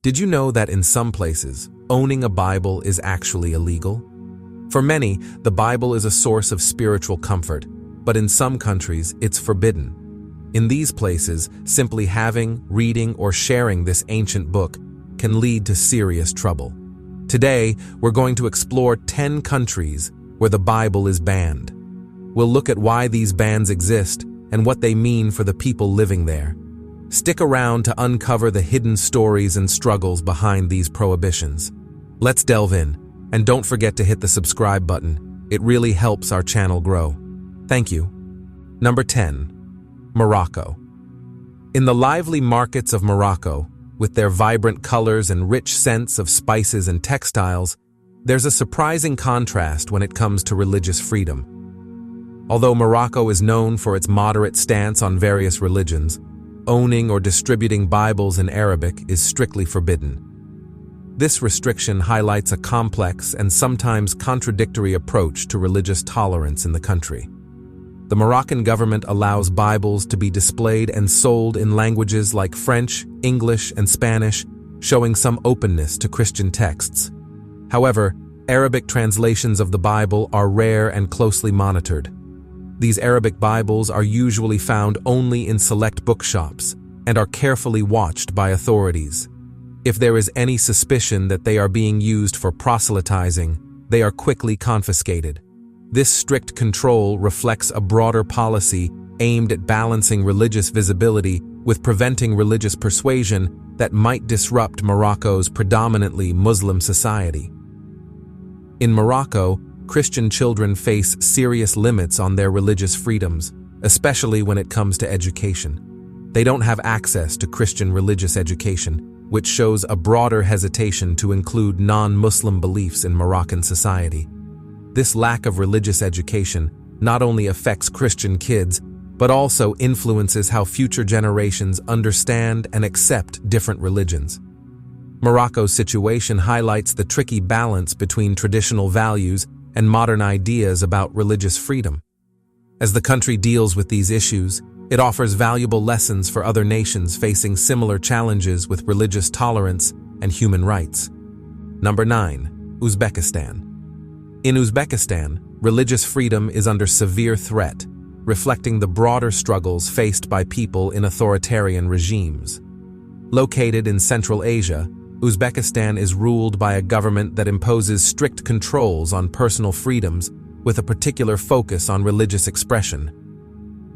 Did you know that in some places, owning a Bible is actually illegal? For many, the Bible is a source of spiritual comfort, but in some countries, it's forbidden. In these places, simply having, reading, or sharing this ancient book can lead to serious trouble. Today, we're going to explore 10 countries where the Bible is banned. We'll look at why these bans exist and what they mean for the people living there. Stick around to uncover the hidden stories and struggles behind these prohibitions. Let's delve in, and don't forget to hit the subscribe button. It really helps our channel grow. Thank you. Number 10. Morocco. In the lively markets of Morocco, with their vibrant colors and rich scents of spices and textiles, there's a surprising contrast when it comes to religious freedom. Although Morocco is known for its moderate stance on various religions, owning or distributing Bibles in Arabic is strictly forbidden. This restriction highlights a complex and sometimes contradictory approach to religious tolerance in the country. The Moroccan government allows Bibles to be displayed and sold in languages like French, English, and Spanish, showing some openness to Christian texts. However, Arabic translations of the Bible are rare and closely monitored. These Arabic Bibles are usually found only in select bookshops and are carefully watched by authorities. If there is any suspicion that they are being used for proselytizing, they are quickly confiscated. This strict control reflects a broader policy aimed at balancing religious visibility with preventing religious persuasion that might disrupt Morocco's predominantly Muslim society. In Morocco, Christian children face serious limits on their religious freedoms, especially when it comes to education. They don't have access to Christian religious education, which shows a broader hesitation to include non-Muslim beliefs in Moroccan society. This lack of religious education not only affects Christian kids, but also influences how future generations understand and accept different religions. Morocco's situation highlights the tricky balance between traditional values and modern ideas about religious freedom. As the country deals with these issues, it offers valuable lessons for other nations facing similar challenges with religious tolerance and human rights. Number 9. Uzbekistan. In Uzbekistan, religious freedom is under severe threat, reflecting the broader struggles faced by people in authoritarian regimes. Located in Central Asia, Uzbekistan is ruled by a government that imposes strict controls on personal freedoms with a particular focus on religious expression.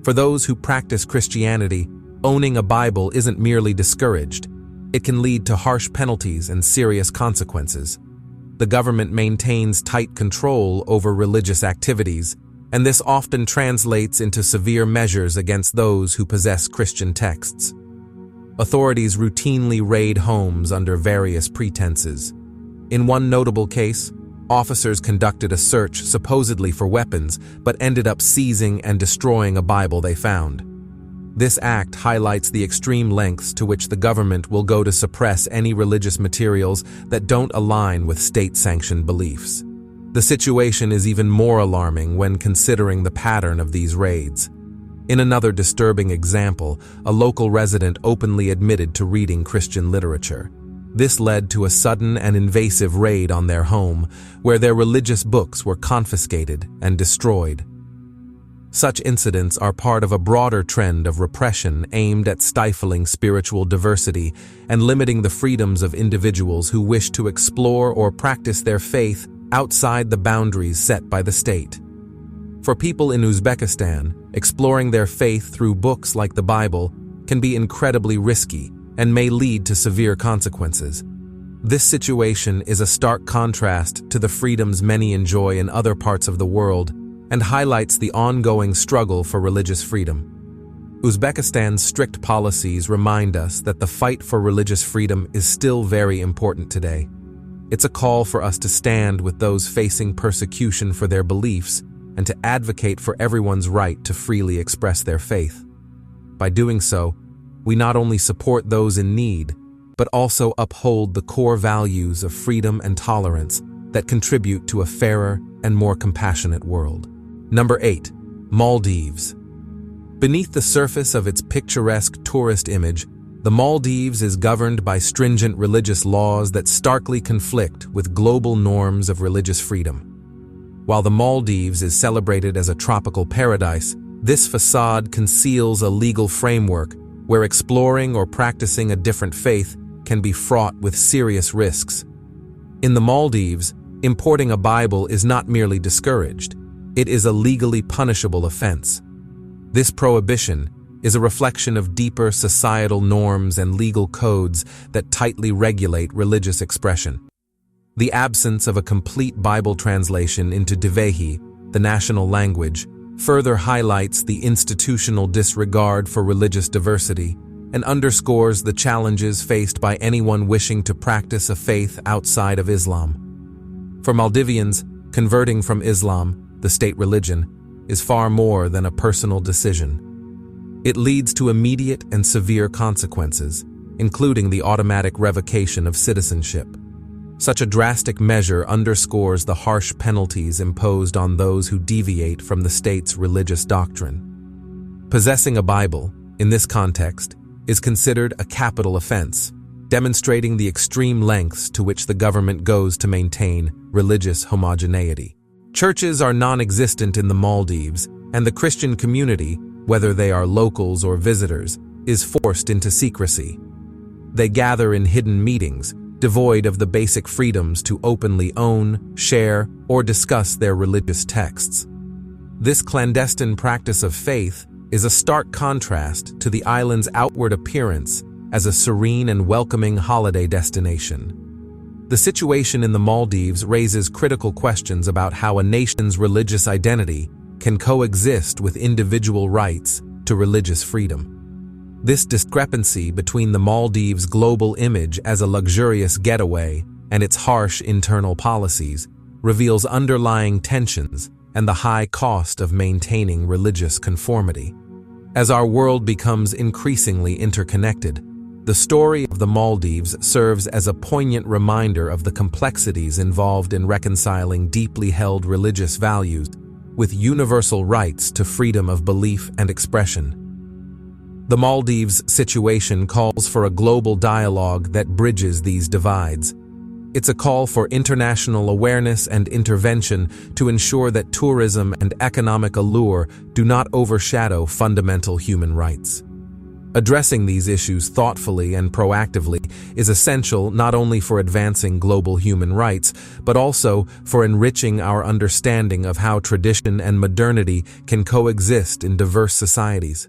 For those who practice Christianity, owning a Bible isn't merely discouraged. It can lead to harsh penalties and serious consequences. The government maintains tight control over religious activities, and this often translates into severe measures against those who possess Christian texts. Authorities routinely raid homes under various pretenses. In one notable case, officers conducted a search supposedly for weapons, but ended up seizing and destroying a Bible they found. This act highlights the extreme lengths to which the government will go to suppress any religious materials that don't align with state-sanctioned beliefs. The situation is even more alarming when considering the pattern of these raids. In another disturbing example, a local resident openly admitted to reading Christian literature. This led to a sudden and invasive raid on their home, where their religious books were confiscated and destroyed. Such incidents are part of a broader trend of repression aimed at stifling spiritual diversity and limiting the freedoms of individuals who wish to explore or practice their faith outside the boundaries set by the state. For people in Uzbekistan, exploring their faith through books like the Bible can be incredibly risky and may lead to severe consequences. This situation is a stark contrast to the freedoms many enjoy in other parts of the world and highlights the ongoing struggle for religious freedom. Uzbekistan's strict policies remind us that the fight for religious freedom is still very important today. It's a call for us to stand with those facing persecution for their beliefs and to advocate for everyone's right to freely express their faith. By doing so, we not only support those in need, but also uphold the core values of freedom and tolerance that contribute to a fairer and more compassionate world. Number 8. Maldives. Beneath the surface of its picturesque tourist image, The Maldives is governed by stringent religious laws that starkly conflict with global norms of religious freedom. While the Maldives is celebrated as a tropical paradise, this facade conceals a legal framework where exploring or practicing a different faith can be fraught with serious risks. In the Maldives, importing a Bible is not merely discouraged, it is a legally punishable offense. This prohibition is a reflection of deeper societal norms and legal codes that tightly regulate religious expression. The absence of a complete Bible translation into Divehi, the national language, further highlights the institutional disregard for religious diversity and underscores the challenges faced by anyone wishing to practice a faith outside of Islam. For Maldivians, converting from Islam, the state religion, is far more than a personal decision. It leads to immediate and severe consequences, including the automatic revocation of citizenship. Such a drastic measure underscores the harsh penalties imposed on those who deviate from the state's religious doctrine. Possessing a Bible, in this context, is considered a capital offense, demonstrating the extreme lengths to which the government goes to maintain religious homogeneity. Churches are non-existent in the Maldives, and the Christian community, whether they are locals or visitors, is forced into secrecy. They gather in hidden meetings, devoid of the basic freedoms to openly own, share, or discuss their religious texts. This clandestine practice of faith is a stark contrast to the island's outward appearance as a serene and welcoming holiday destination. The situation in the Maldives raises critical questions about how a nation's religious identity can coexist with individual rights to religious freedom. This discrepancy between the Maldives' global image as a luxurious getaway and its harsh internal policies reveals underlying tensions and the high cost of maintaining religious conformity. As our world becomes increasingly interconnected, the story of the Maldives serves as a poignant reminder of the complexities involved in reconciling deeply held religious values with universal rights to freedom of belief and expression. The Maldives' situation calls for a global dialogue that bridges these divides. It's a call for international awareness and intervention to ensure that tourism and economic allure do not overshadow fundamental human rights. Addressing these issues thoughtfully and proactively is essential not only for advancing global human rights, but also for enriching our understanding of how tradition and modernity can coexist in diverse societies.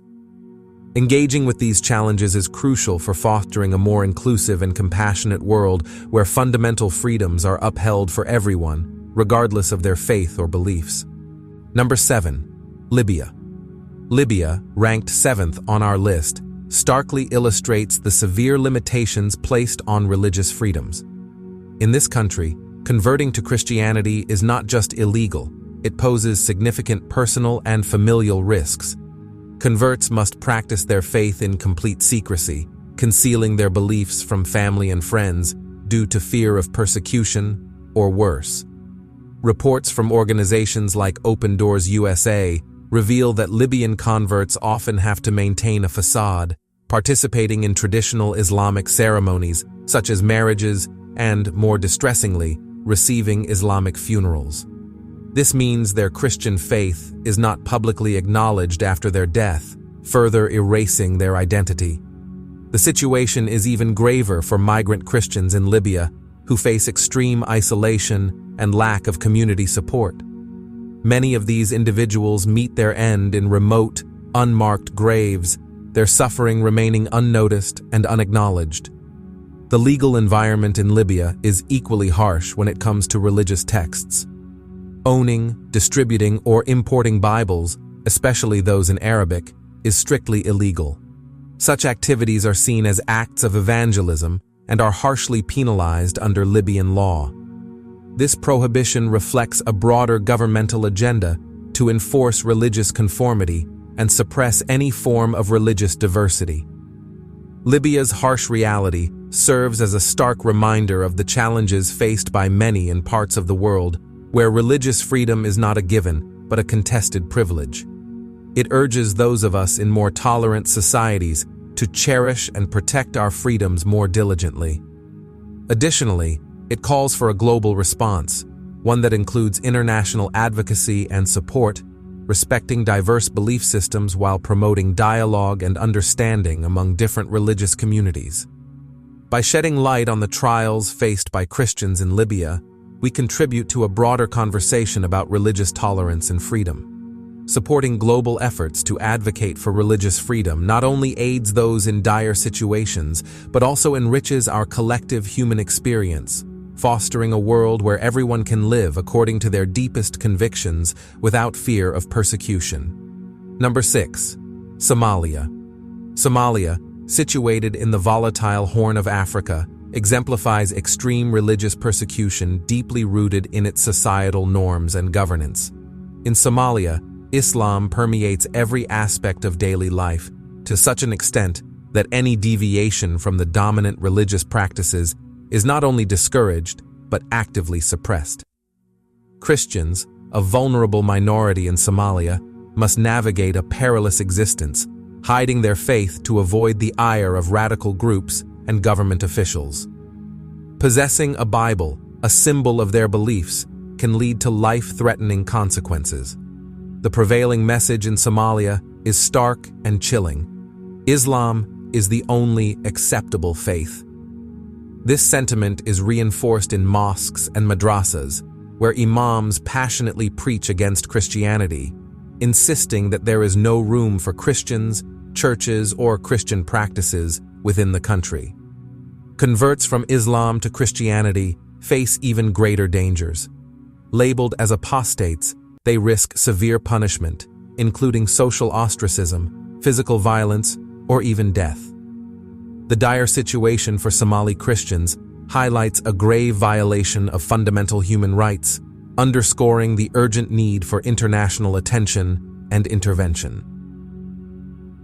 Engaging with these challenges is crucial for fostering a more inclusive and compassionate world where fundamental freedoms are upheld for everyone, regardless of their faith or beliefs. Number 7. Libya. Libya, ranked 7th on our list, starkly illustrates the severe limitations placed on religious freedoms. In this country, converting to Christianity is not just illegal, it poses significant personal and familial risks. Converts must practice their faith in complete secrecy, concealing their beliefs from family and friends due to fear of persecution or worse. Reports from organizations like Open Doors USA reveal that Libyan converts often have to maintain a facade, participating in traditional Islamic ceremonies such as marriages and, more distressingly, receiving Islamic funerals. This means their Christian faith is not publicly acknowledged after their death, further erasing their identity. The situation is even graver for migrant Christians in Libya, who face extreme isolation and lack of community support. Many of these individuals meet their end in remote, unmarked graves, their suffering remaining unnoticed and unacknowledged. The legal environment in Libya is equally harsh when it comes to religious texts. Owning, distributing, or importing Bibles, especially those in Arabic, is strictly illegal. Such activities are seen as acts of evangelism and are harshly penalized under Libyan law. This prohibition reflects a broader governmental agenda to enforce religious conformity and suppress any form of religious diversity. Libya's harsh reality serves as a stark reminder of the challenges faced by many in parts of the world where religious freedom is not a given, but a contested privilege. It urges those of us in more tolerant societies to cherish and protect our freedoms more diligently. Additionally, it calls for a global response, one that includes international advocacy and support, respecting diverse belief systems while promoting dialogue and understanding among different religious communities. By shedding light on the trials faced by Christians in Libya, we contribute to a broader conversation about religious tolerance and freedom. Supporting global efforts to advocate for religious freedom not only aids those in dire situations, but also enriches our collective human experience, fostering a world where everyone can live according to their deepest convictions without fear of persecution. Number 6. Somalia. Somalia, situated in the volatile Horn of Africa, exemplifies extreme religious persecution deeply rooted in its societal norms and governance. In Somalia, Islam permeates every aspect of daily life, to such an extent that any deviation from the dominant religious practices is not only discouraged, but actively suppressed. Christians, a vulnerable minority in Somalia, must navigate a perilous existence, hiding their faith to avoid the ire of radical groups and government officials. Possessing a Bible, a symbol of their beliefs, can lead to life-threatening consequences. The prevailing message in Somalia is stark and chilling. Islam is the only acceptable faith. This sentiment is reinforced in mosques and madrasas, where imams passionately preach against Christianity, insisting that there is no room for Christians, churches, or Christian practices within the country. Converts from Islam to Christianity face even greater dangers. Labeled as apostates, they risk severe punishment, including social ostracism, physical violence, or even death. The dire situation for Somali Christians highlights a grave violation of fundamental human rights, underscoring the urgent need for international attention and intervention.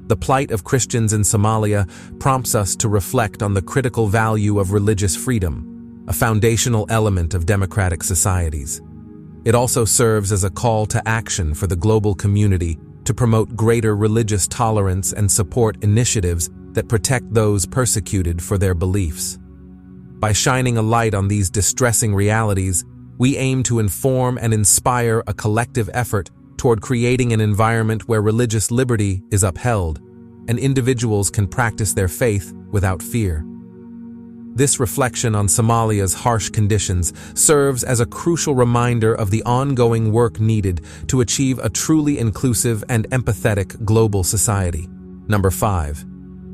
The plight of Christians in Somalia prompts us to reflect on the critical value of religious freedom, a foundational element of democratic societies. It also serves as a call to action for the global community to promote greater religious tolerance and support initiatives that protect those persecuted for their beliefs. By shining a light on these distressing realities, we aim to inform and inspire a collective effort toward creating an environment where religious liberty is upheld and individuals can practice their faith without fear. This reflection on Somalia's harsh conditions serves as a crucial reminder of the ongoing work needed to achieve a truly inclusive and empathetic global society. Number 5.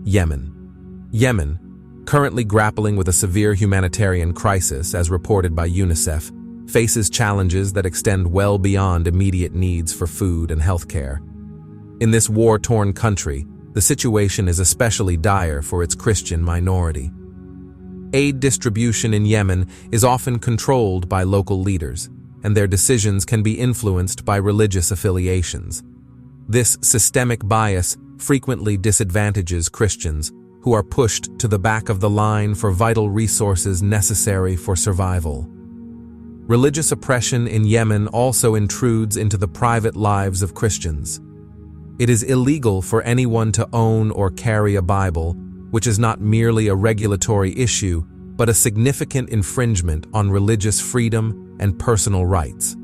Yemen. Yemen, currently grappling with a severe humanitarian crisis as reported by UNICEF, faces challenges that extend well beyond immediate needs for food and healthcare. In this war-torn country, the situation is especially dire for its Christian minority. Aid distribution in Yemen is often controlled by local leaders, and their decisions can be influenced by religious affiliations. This systemic bias frequently disadvantages Christians, who are pushed to the back of the line for vital resources necessary for survival. Religious oppression in Yemen also intrudes into the private lives of Christians. It is illegal for anyone to own or carry a Bible, which is not merely a regulatory issue, but a significant infringement on religious freedom and personal rights.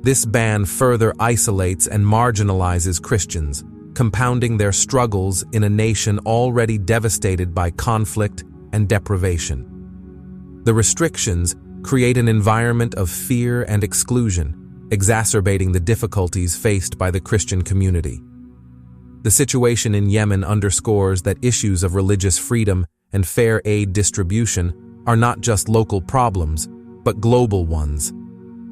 This ban further isolates and marginalizes Christians, compounding their struggles in a nation already devastated by conflict and deprivation. The restrictions create an environment of fear and exclusion, exacerbating the difficulties faced by the Christian community. The situation in Yemen underscores that issues of religious freedom and fair aid distribution are not just local problems, but global ones.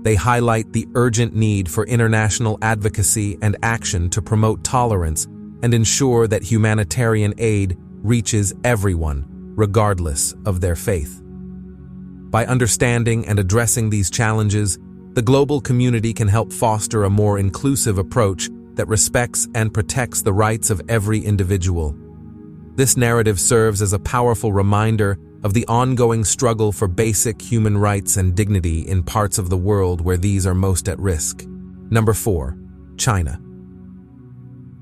They highlight the urgent need for international advocacy and action to promote tolerance and ensure that humanitarian aid reaches everyone, regardless of their faith. By understanding and addressing these challenges, the global community can help foster a more inclusive approach that respects and protects the rights of every individual. This narrative serves as a powerful reminder of the ongoing struggle for basic human rights and dignity in parts of the world where these are most at risk. Number 4. China.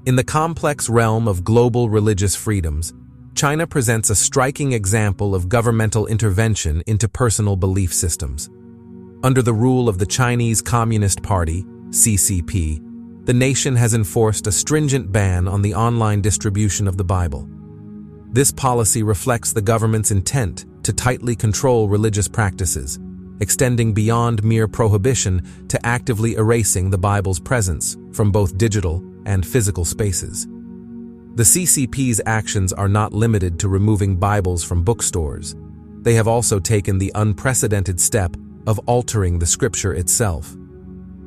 In the complex realm of global religious freedoms, China presents a striking example of governmental intervention into personal belief systems. Under the rule of the Chinese Communist Party, CCP, the nation has enforced a stringent ban on the online distribution of the Bible. This policy reflects the government's intent to tightly control religious practices, extending beyond mere prohibition to actively erasing the Bible's presence from both digital and physical spaces. The CCP's actions are not limited to removing Bibles from bookstores. They have also taken the unprecedented step of altering the scripture itself.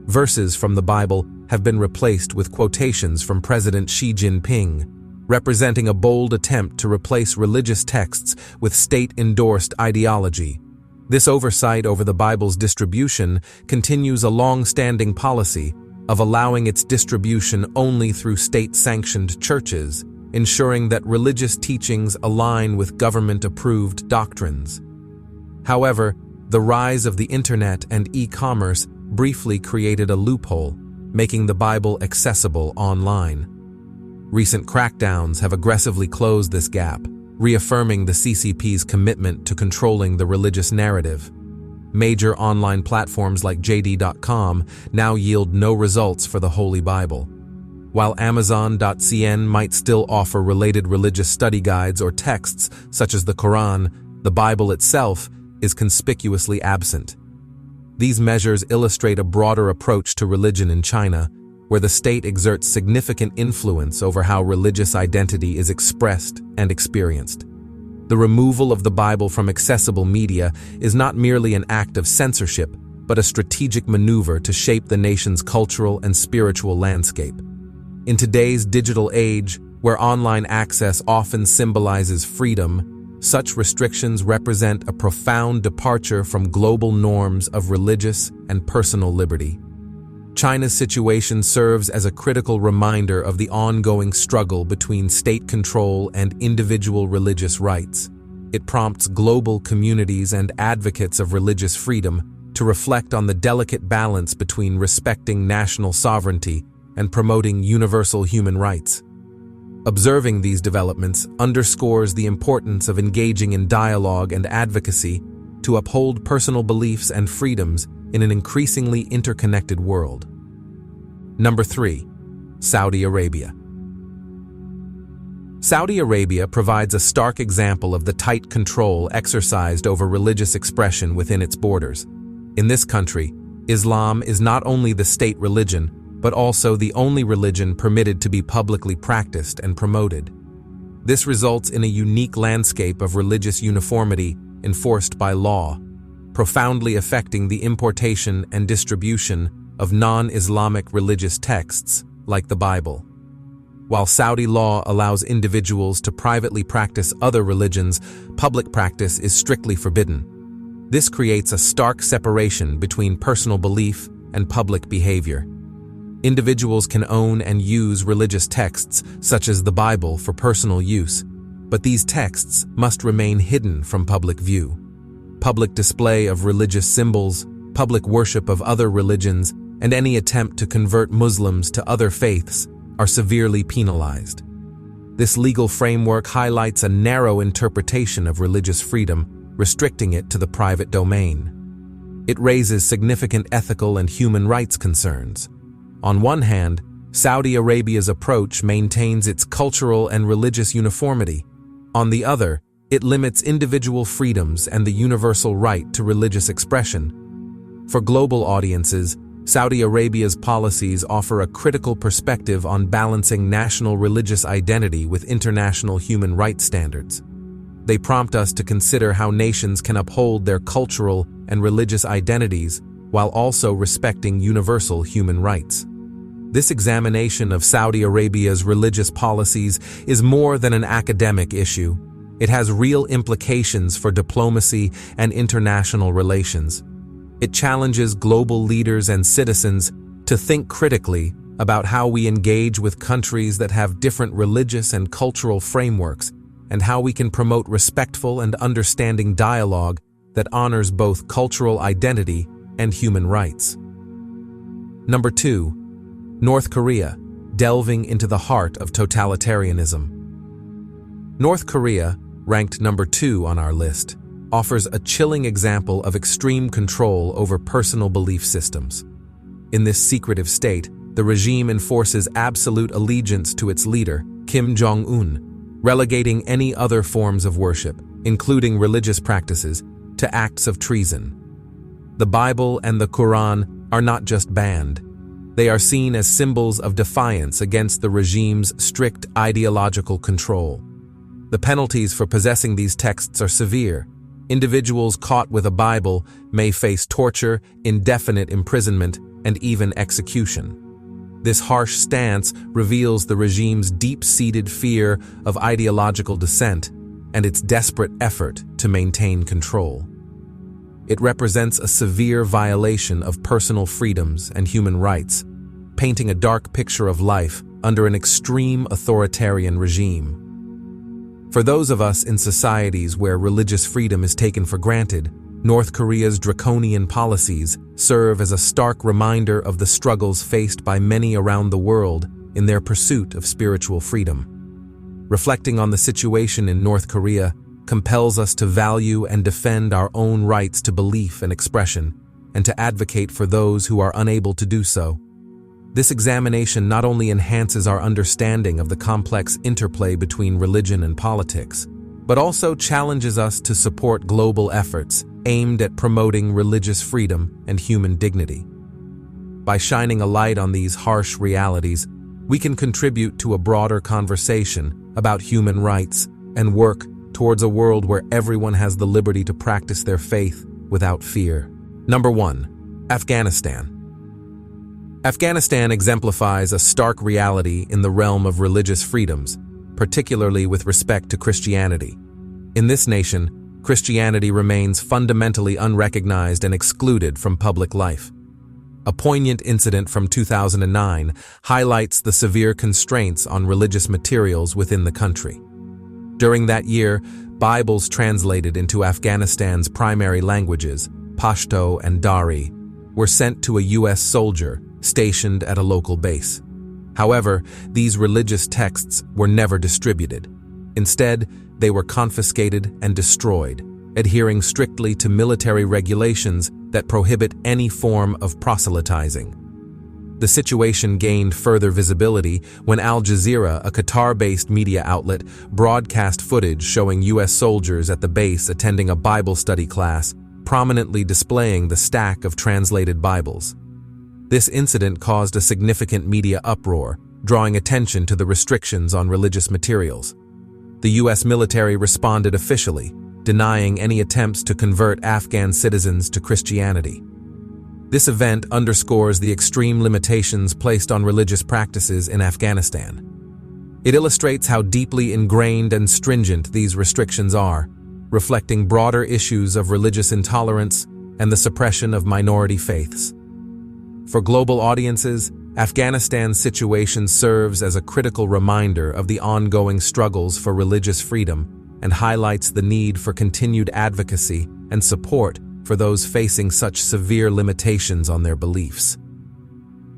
Verses from the Bible have been replaced with quotations from President Xi Jinping, representing a bold attempt to replace religious texts with state-endorsed ideology. This oversight over the Bible's distribution continues a long-standing policy of allowing its distribution only through state-sanctioned churches, ensuring that religious teachings align with government-approved doctrines. However, the rise of the internet and e-commerce briefly created a loophole, making the Bible accessible online. Recent crackdowns have aggressively closed this gap, reaffirming the CCP's commitment to controlling the religious narrative. Major online platforms like JD.com now yield no results for the Holy Bible. While Amazon.cn might still offer related religious study guides or texts, such as the Quran, the Bible itself is conspicuously absent. These measures illustrate a broader approach to religion in China, where the state exerts significant influence over how religious identity is expressed and experienced. The removal of the Bible from accessible media is not merely an act of censorship, but a strategic maneuver to shape the nation's cultural and spiritual landscape. In today's digital age, where online access often symbolizes freedom, such restrictions represent a profound departure from global norms of religious and personal liberty. China's situation serves as a critical reminder of the ongoing struggle between state control and individual religious rights. It prompts global communities and advocates of religious freedom to reflect on the delicate balance between respecting national sovereignty and promoting universal human rights. Observing these developments underscores the importance of engaging in dialogue and advocacy to uphold personal beliefs and freedoms in an increasingly interconnected world. Number 3. Saudi Arabia. Saudi Arabia provides a stark example of the tight control exercised over religious expression within its borders. In this country, Islam is not only the state religion, but also the only religion permitted to be publicly practiced and promoted. This results in a unique landscape of religious uniformity enforced by law, profoundly affecting the importation and distribution of non-Islamic religious texts like the Bible. While Saudi law allows individuals to privately practice other religions, public practice is strictly forbidden. This creates a stark separation between personal belief and public behavior. Individuals can own and use religious texts, such as the Bible, for personal use, but these texts must remain hidden from public view. Public display of religious symbols, public worship of other religions, and any attempt to convert Muslims to other faiths are severely penalized. This legal framework highlights a narrow interpretation of religious freedom, restricting it to the private domain. It raises significant ethical and human rights concerns. On one hand, Saudi Arabia's approach maintains its cultural and religious uniformity. On the other, it limits individual freedoms and the universal right to religious expression. For global audiences, Saudi Arabia's policies offer a critical perspective on balancing national religious identity with international human rights standards. They prompt us to consider how nations can uphold their cultural and religious identities while also respecting universal human rights. This examination of Saudi Arabia's religious policies is more than an academic issue. It has real implications for diplomacy and international relations. It challenges global leaders and citizens to think critically about how we engage with countries that have different religious and cultural frameworks, and how we can promote respectful and understanding dialogue that honors both cultural identity and human rights. Number 2. North Korea, delving into the heart of totalitarianism. North Korea, ranked number 2 on our list, offers a chilling example of extreme control over personal belief systems. In this secretive state, the regime enforces absolute allegiance to its leader, Kim Jong-un, relegating any other forms of worship, including religious practices, to acts of treason. The Bible and the Quran are not just banned. They are seen as symbols of defiance against the regime's strict ideological control. The penalties for possessing these texts are severe. Individuals caught with a Bible may face torture, indefinite imprisonment, and even execution. This harsh stance reveals the regime's deep-seated fear of ideological dissent and its desperate effort to maintain control. It represents a severe violation of personal freedoms and human rights, painting a dark picture of life under an extreme authoritarian regime. For those of us in societies where religious freedom is taken for granted, North Korea's draconian policies serve as a stark reminder of the struggles faced by many around the world in their pursuit of spiritual freedom. Reflecting on the situation in North Korea compels us to value and defend our own rights to belief and expression, and to advocate for those who are unable to do so. This examination not only enhances our understanding of the complex interplay between religion and politics, but also challenges us to support global efforts aimed at promoting religious freedom and human dignity. By shining a light on these harsh realities, we can contribute to a broader conversation about human rights and work towards a world where everyone has the liberty to practice their faith without fear. Number 1. Afghanistan. Afghanistan exemplifies a stark reality in the realm of religious freedoms, particularly with respect to Christianity. In this nation, Christianity remains fundamentally unrecognized and excluded from public life. A poignant incident from 2009 highlights the severe constraints on religious materials within the country. During that year, Bibles translated into Afghanistan's primary languages, Pashto and Dari, were sent to a U.S. soldier stationed at a local base. However, these religious texts were never distributed. Instead, they were confiscated and destroyed, adhering strictly to military regulations that prohibit any form of proselytizing. The situation gained further visibility when Al Jazeera, a Qatar-based media outlet, broadcast footage showing U.S. soldiers at the base attending a Bible study class, prominently displaying the stack of translated Bibles. This incident caused a significant media uproar, drawing attention to the restrictions on religious materials. The U.S. military responded officially, denying any attempts to convert Afghan citizens to Christianity. This event underscores the extreme limitations placed on religious practices in Afghanistan. It illustrates how deeply ingrained and stringent these restrictions are, reflecting broader issues of religious intolerance and the suppression of minority faiths. For global audiences, Afghanistan's situation serves as a critical reminder of the ongoing struggles for religious freedom and highlights the need for continued advocacy and support for those facing such severe limitations on their beliefs.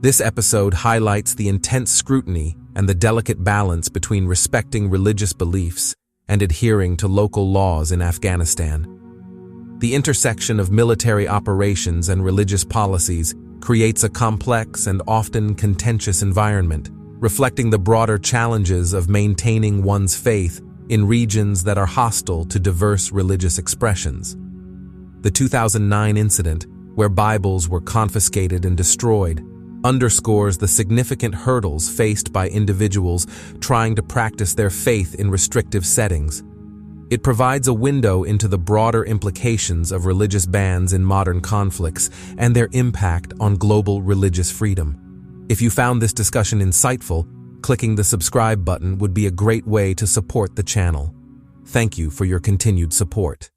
This episode highlights the intense scrutiny and the delicate balance between respecting religious beliefs and adhering to local laws in Afghanistan. The intersection of military operations and religious policies creates a complex and often contentious environment, reflecting the broader challenges of maintaining one's faith in regions that are hostile to diverse religious expressions. The 2009 incident, where Bibles were confiscated and destroyed, underscores the significant hurdles faced by individuals trying to practice their faith in restrictive settings. It provides a window into the broader implications of religious bans in modern conflicts and their impact on global religious freedom. If you found this discussion insightful, clicking the subscribe button would be a great way to support the channel. Thank you for your continued support.